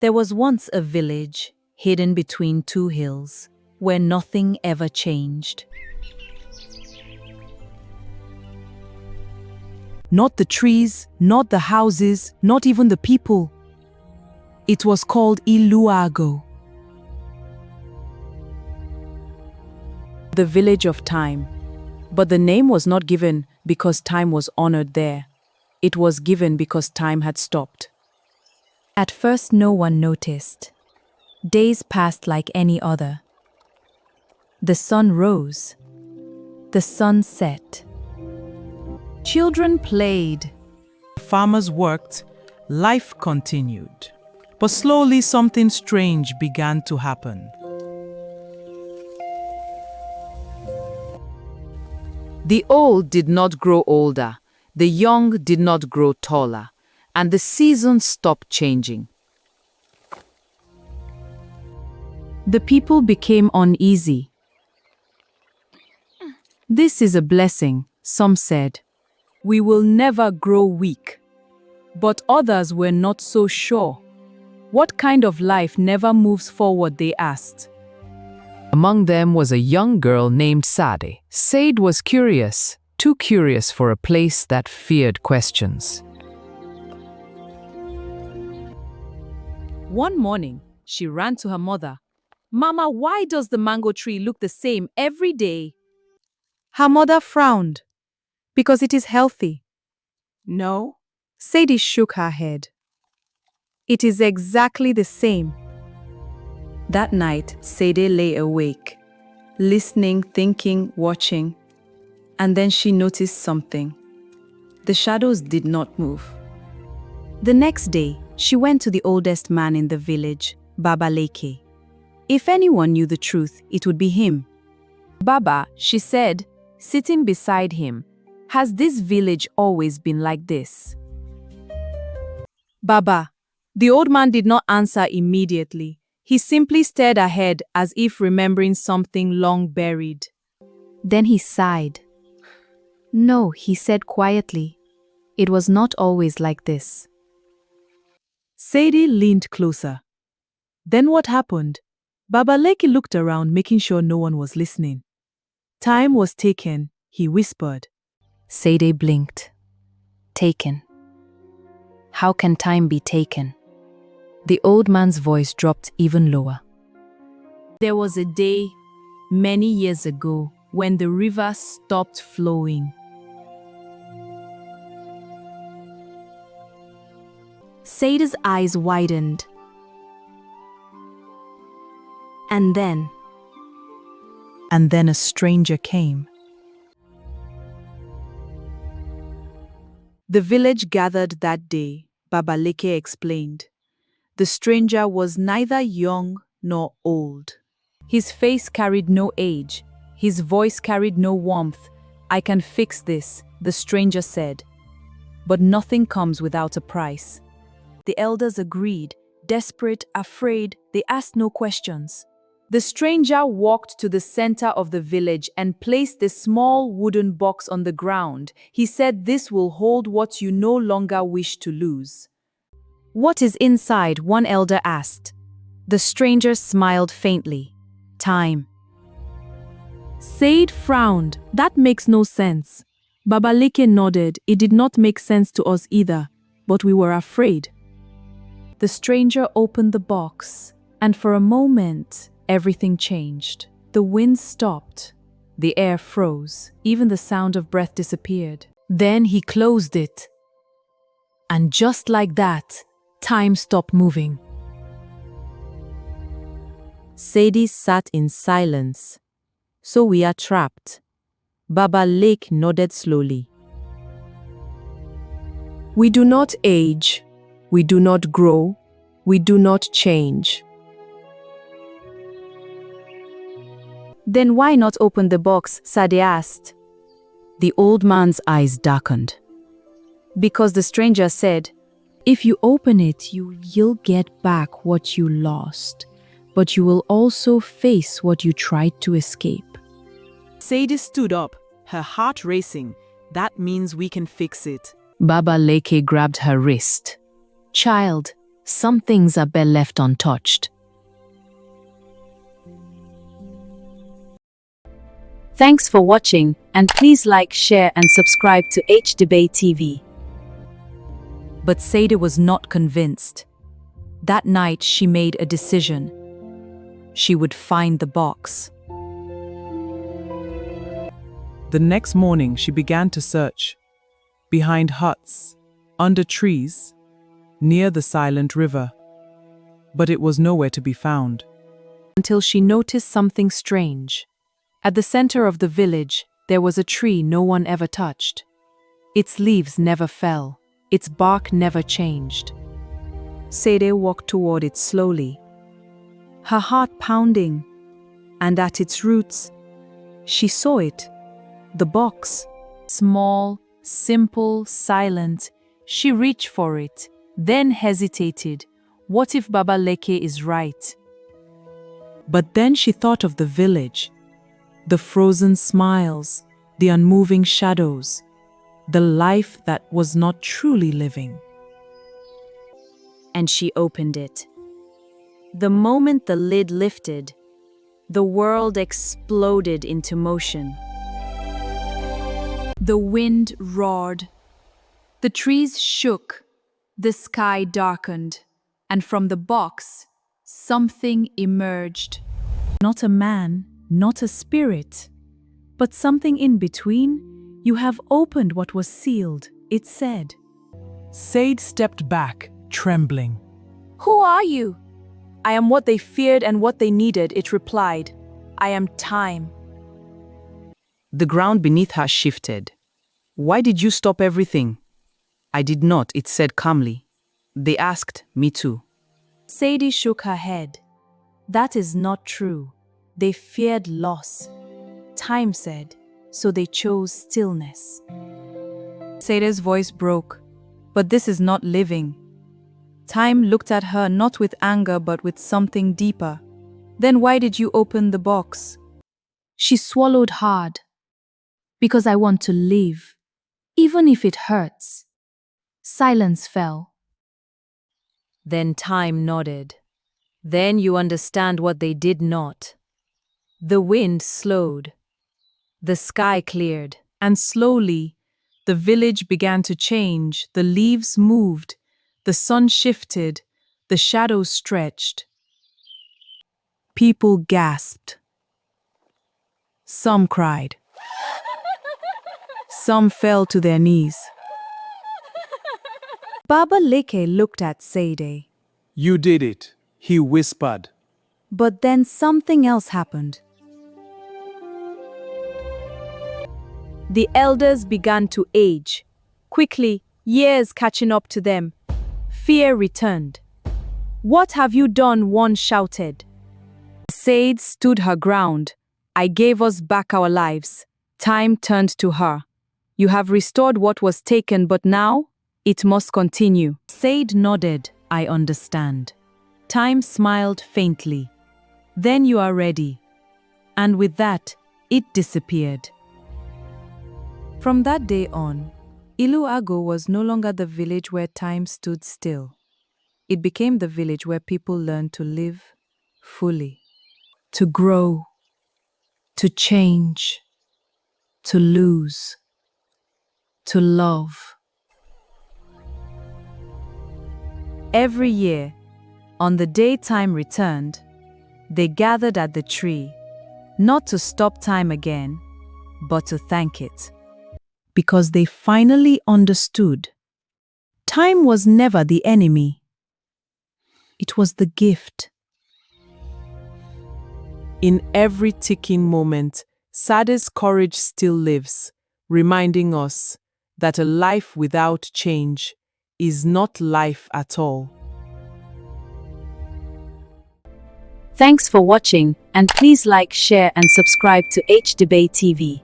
There was once a village hidden between two hills where nothing ever changed. Not the trees, not the houses, not even the people. It was called Iluago, the village of time. But the name was not given because time was honored there. It was given because time had stopped. At first, no one noticed. Days passed like any other. The sun rose. The sun set. Children played. Farmers worked. Life continued. But slowly something strange began to happen. The old did not grow older, the young did not grow taller, and the seasons stopped changing. The people became uneasy. This is a blessing, some said. We will never grow weak. But others were not so sure. What kind of life never moves forward, they asked. Among them was a young girl named Sade. Sade was curious, too curious for a place that feared questions. One morning, she ran to her mother. Mama, why does the mango tree look the same every day? Her mother frowned. Because it is healthy. No. Sadie shook her head. It is exactly the same. That night, Sade lay awake, listening, thinking, watching. And then she noticed something. The shadows did not move. The next day, she went to the oldest man in the village, Baba Leke. If anyone knew the truth, it would be him. Baba, she said, sitting beside him, has this village always been like this? Baba, the old man did not answer immediately. He simply stared ahead as if remembering something long buried. Then he sighed. No, he said quietly. It was not always like this. Sadie leaned closer. Then what happened? Baba Leke looked around, making sure no one was listening. Time was taken, he whispered. Sade blinked. Taken. How can time be taken? The old man's voice dropped even lower. There was a day, many years ago, when the river stopped flowing. Sade's eyes widened. And then a stranger came. The village gathered that day, Baba Leke explained. The stranger was neither young nor old. His face carried no age. His voice carried no warmth. I can fix this, the stranger said. But nothing comes without a price. The elders agreed. Desperate, afraid, they asked no questions. The stranger walked to the center of the village and placed a small wooden box on the ground. He said, this will hold what you no longer wish to lose. What is inside? One elder asked. The stranger smiled faintly. Time. Sade frowned. That makes no sense. Baba Leke nodded. It did not make sense to us either, but we were afraid. The stranger opened the box, and for a moment, everything changed. The wind stopped. The air froze. Even the sound of breath disappeared. Then he closed it. And just like that, time stopped moving. Sade sat in silence. So we are trapped. Baba Leke nodded slowly. We do not age. We do not grow. We do not change. Then why not open the box? Sade asked. The old man's eyes darkened. Because the stranger said, if you open it, you'll get back what you lost, but you will also face what you tried to escape. Sadie stood up, her heart racing. That means we can fix it. Baba Leke grabbed her wrist. Child, Some things are best left untouched. Thanks for watching, and please like, share and subscribe to Debate TV. But Sade was not convinced. That night she made a decision. She would find the box. The next morning she began to search. Behind huts, under trees, near the silent river. But it was nowhere to be found. Until she noticed something strange. At the center of the village, there was a tree no one ever touched. Its leaves never fell. Its bark never changed. Sade walked toward it slowly, her heart pounding, and at its roots, she saw it, the box. Small, simple, silent, she reached for it, then hesitated. What if Baba Leke is right? But then she thought of the village, the frozen smiles, the unmoving shadows, the life that was not truly living. And she opened it. The moment the lid lifted, the world exploded into motion. The wind roared. The trees shook. The sky darkened. And from the box, something emerged. Not a man, not a spirit, but something in between. You have opened what was sealed, it said. Sade stepped back, trembling. Who are you? I am what they feared and what they needed, it replied. I am time. The ground beneath her shifted. Why did you stop everything? I did not, it said calmly. They asked, me too. Sadi shook her head. That is not true. They feared loss. Time said, so they chose stillness. Sade's voice broke. But this is not living. Time looked at her not with anger but with something deeper. Then why did you open the box? She swallowed hard. Because I want to live, even if it hurts. Silence fell. Then time nodded. Then you understand what they did not. The wind slowed. The sky cleared. And slowly, the village began to change. The leaves moved. The sun shifted. The shadows stretched. People gasped. Some cried. Some fell to their knees. Baba Leke looked at Sade. You did it, he whispered. But then something else happened. The elders began to age. Quickly, years catching up to them. Fear returned. What have you done? One shouted. Sade stood her ground. I gave us back our lives. Time turned to her. You have restored what was taken, but now it must continue. Sade nodded. I understand. Time smiled faintly. Then you are ready. And with that, it disappeared. From that day on, Iluago was no longer the village where time stood still. It became the village where people learned to live fully, to grow, to change, to lose, to love. Every year, on the day time returned, they gathered at the tree, not to stop time again, but to thank it. Because they finally understood. Time was never the enemy. It was the gift. In every ticking moment, Sade's courage still lives, reminding us that a life without change is not life at all. Thanks for watching, and please like, share and subscribe to Debate TV.